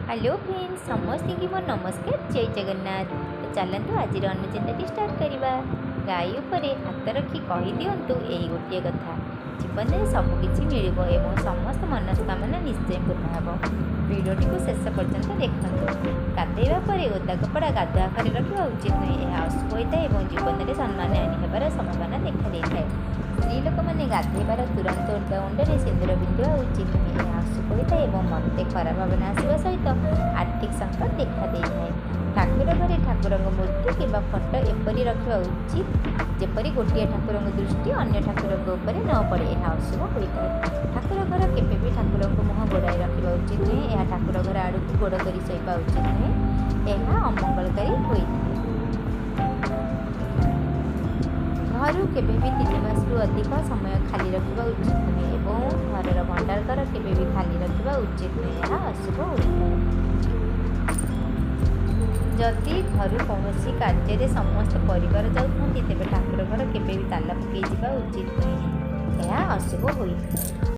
Hello friends समस्त की मोर नमस्कार जय जगन्नाथ। तो चलतु आज अनुचिंता स्टार्ट करवा। गाई उपरे हाथ रखी कही दिंतु यही गोटे कथा जीवन में सबकि मिल और समस्त मनस्कामना निश्चय पूर्ण हो। भिडटी को शेष पर्यंत देखते। गाधेवा पर ओदा कपड़ा गाधुआ आखिर रखा उचित नुहे। यह अशुभ होता है और जीवन में सम्मान हानि होबार संभावना देखा जाए। स्त्री लोक मैंने गाधेबार तुरंत ओदा मुंडे सिंदूर पिंधा उचित नुहे। यह अशुभ होता है और मन में खराब भावना आसवा सहित आर्थिक संकट देखा देଥାଏ। ठाकुर घरे ठाकुर मूर्ति कि फटो एपरी रखा उचित जेपरी गोटे ठाकुर दृष्टि अन्य ठाकुर उपर न पड़े। यह अशुभ होता है। ठाकुर घर केवे भी ठाकुर मुह गोड़ाई रखा उचित नुहे। यह ठाकुर घर आड़क गोड़ कर शोवा उचित नुहे। यह अमंगलकारी होता है। घर केवे भी 3 मास रु अधिक समय खाली रखा उचित नुहे और घर भंडार घर केवे भी खाली रखा उचित नुहे। यह अशुभ होता है। जदि घर कौन कार्य समस्त परिवार जाऊँ तेज ठाकुर घर केवे भी ताला पकई उचित नुहे। यह अशुभ होता है।